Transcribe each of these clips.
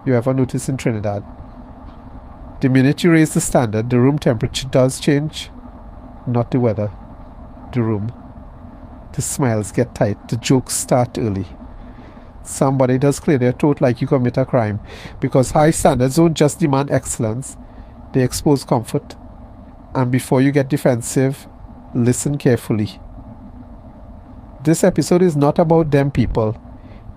You ever notice in Trinidad? The minute you raise the standard, the room temperature does change. Not the weather, the room. The smiles get tight, the jokes start early. Somebody does clear their throat like you commit a crime, because high standards don't just demand excellence, they expose comfort. And before you get defensive, listen carefully. This episode is not about them people.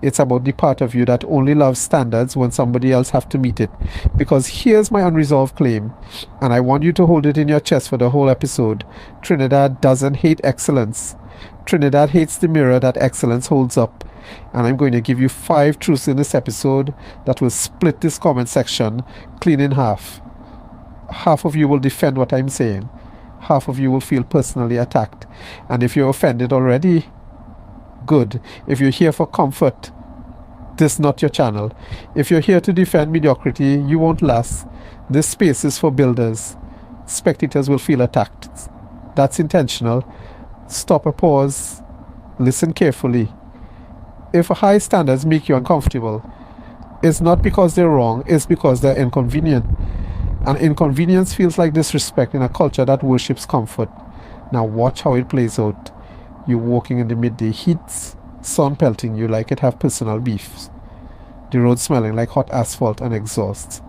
It's about the part of you that only loves standards when somebody else have to meet it. Because here's my unresolved claim, and I want you to hold it in your chest for the whole episode. Trinidad doesn't hate excellence. Trinidad hates the mirror that excellence holds up. And I'm going to give you 5 truths in this episode that will split this comment section clean in half. Half of you will defend what I'm saying. Half of you will feel personally attacked. And if you're offended already, good. If you're here for comfort, this is not your channel. If you're here to defend mediocrity, you won't last. This space is for builders. Spectators will feel attacked. That's intentional. Stop a pause. Listen carefully. If high standards make you uncomfortable, it's not because they're wrong, it's because they're inconvenient. And inconvenience feels like disrespect in a culture that worships comfort. Now watch how it plays out. You're walking in the midday heat, sun pelting you like it have personal beefs. The road smelling like hot asphalt and exhaust.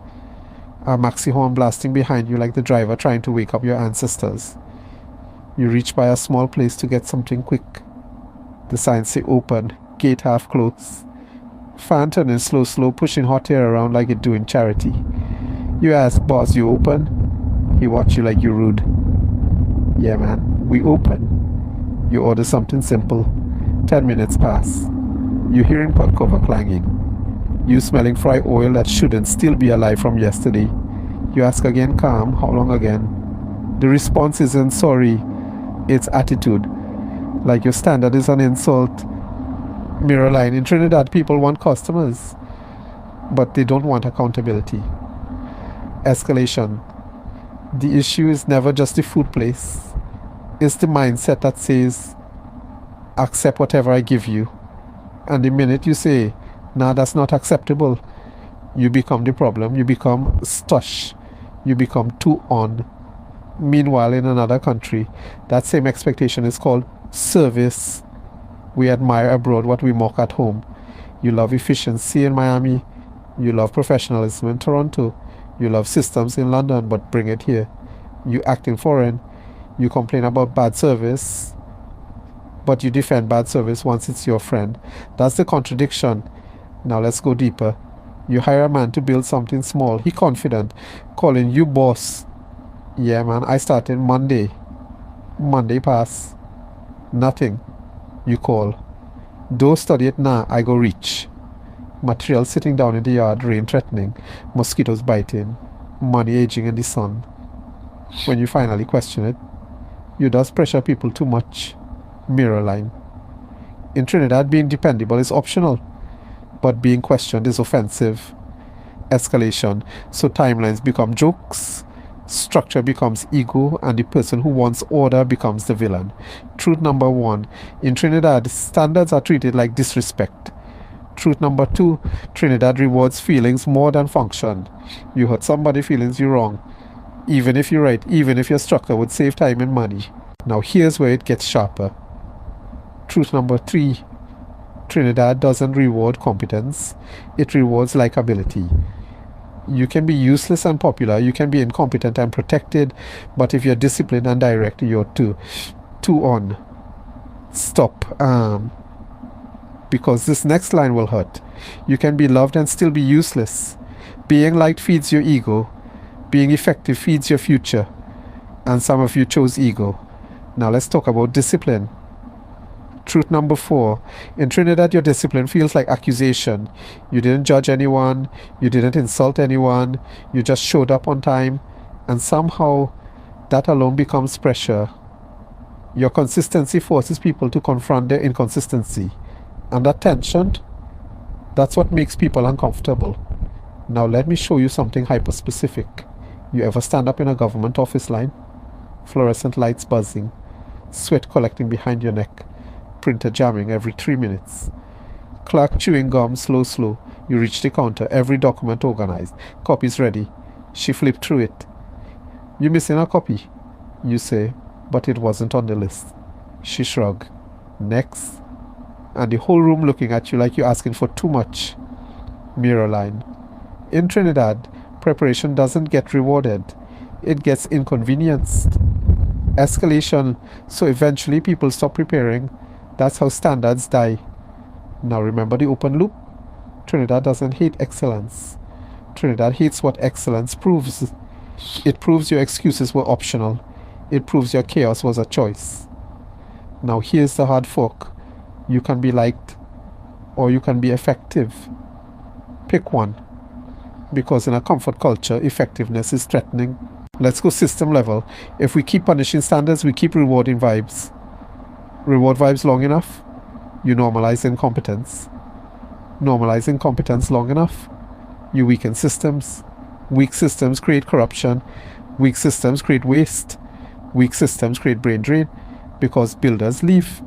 A maxi horn blasting behind you like the driver trying to wake up your ancestors. You reach by a small place to get something quick. The signs say open, gate half closed. Fan turning slow, pushing hot air around like it doing charity. You ask, boss, you open? He watch you like you rude. Yeah, man, we open. You order something simple. 10 minutes pass. You hearing pot cover clanging. You smelling fry oil that shouldn't still be alive from yesterday. You ask again, calm, how long again? The response isn't sorry, it's attitude. Like your standard is an insult. Mirror line. In Trinidad, people want customers, but they don't want accountability. Escalation. The issue is never just the food place. It's the mindset that says, accept whatever I give you. And the minute you say, nah, that's not acceptable, you become the problem. You become stush. You become too on. Meanwhile, in another country, that same expectation is called service. We admire abroad what we mock at home. You love efficiency in Miami. You love professionalism in Toronto. You love systems in London, but bring it here. You act in foreign. You complain about bad service, but you defend bad service once it's your friend. That's the contradiction. Now let's go deeper. You hire a man to build something small. He confident, calling you boss. Yeah, man, I started Monday. Monday pass. Nothing. You call. Don't study it now, I go reach. Material sitting down in the yard, rain threatening, mosquitoes biting, money aging in the sun. When you finally question it, you does pressure people too much. Mirror line. In Trinidad, being dependable is optional, but being questioned is offensive. Escalation. So timelines become jokes, structure becomes ego, and the person who wants order becomes the villain. Truth number 1. In Trinidad, standards are treated like disrespect. Truth number 2. Trinidad rewards feelings more than function. You hurt somebody's feelings, you're wrong. Even if you're right, even if your structure would save time and money. Now here's where it gets sharper. Truth number 3. Trinidad doesn't reward competence. It rewards likability. You can be useless and popular. You can be incompetent and protected. But if you're disciplined and direct, you're too on. Stop. Because this next line will hurt. You can be loved and still be useless. Being liked feeds your ego. Being effective feeds your future. And some of you chose ego. Now let's talk about discipline. Truth number 4. In Trinidad, your discipline feels like accusation. You didn't judge anyone. You didn't insult anyone. You just showed up on time. And somehow, that alone becomes pressure. Your consistency forces people to confront their inconsistency. And that tension, that's what makes people uncomfortable. Now let me show you something hyper-specific. You ever stand up in a government office line? Fluorescent lights buzzing. Sweat collecting behind your neck. Printer jamming every 3 minutes. Clerk chewing gum slow. You reach the counter, every document organized, copies ready. She flipped through it. You missing a copy? You say, but it wasn't on the list. She shrugged. Next. And the whole room looking at you like you're asking for too much. Mirror line. In Trinidad, preparation doesn't get rewarded. It gets inconvenienced. Escalation. So eventually people stop preparing. That's how standards die. Now remember the open loop? Trinidad doesn't hate excellence. Trinidad hates what excellence proves. It proves your excuses were optional. It proves your chaos was a choice. Now here's the hard fork. You can be liked or you can be effective. Pick one. Because in a comfort culture, effectiveness is threatening. Let's go system level. If we keep punishing standards, we keep rewarding vibes. Reward vibes long enough, you normalize incompetence. Normalize incompetence long enough, you weaken systems. Weak systems create corruption. Weak systems create waste. Weak systems create brain drain because builders leave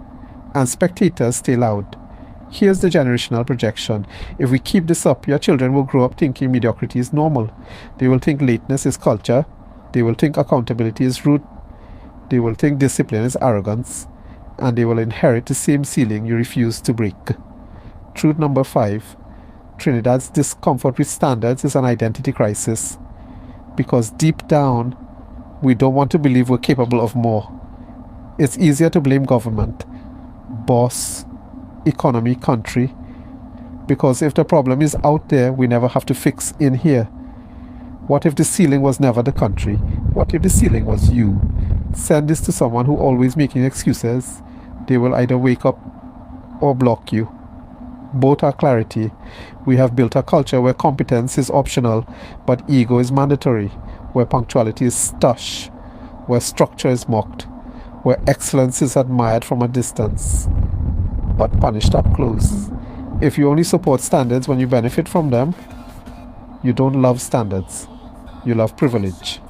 and spectators stay loud. Here's the generational projection. If we keep this up, your children will grow up thinking mediocrity is normal. They will think lateness is culture. They will think accountability is rude. They will think discipline is arrogance. And they will inherit the same ceiling you refuse to break. Truth number 5. Trinidad's discomfort with standards is an identity crisis. Because deep down, we don't want to believe we're capable of more. It's easier to blame government, boss, economy, country. Because if the problem is out there, we never have to fix in here. What if the ceiling was never the country? What if the ceiling was you? Send this to someone who always making excuses. They will either wake up or block you. Both are clarity. We have built a culture where competence is optional, but ego is mandatory, where punctuality is stush, where structure is mocked, where excellence is admired from a distance, but punished up close. If you only support standards when you benefit from them, you don't love standards. You love privilege.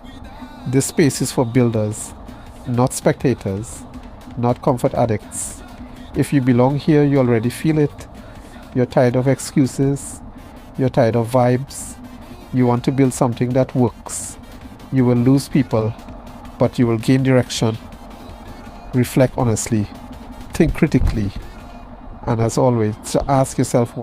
This space is for builders, not spectators, not comfort addicts. If you belong here, you already feel it. You're tired of excuses. You're tired of vibes. You want to build something that works. You will lose people, but you will gain direction. Reflect honestly. Think critically. And as always, ask yourself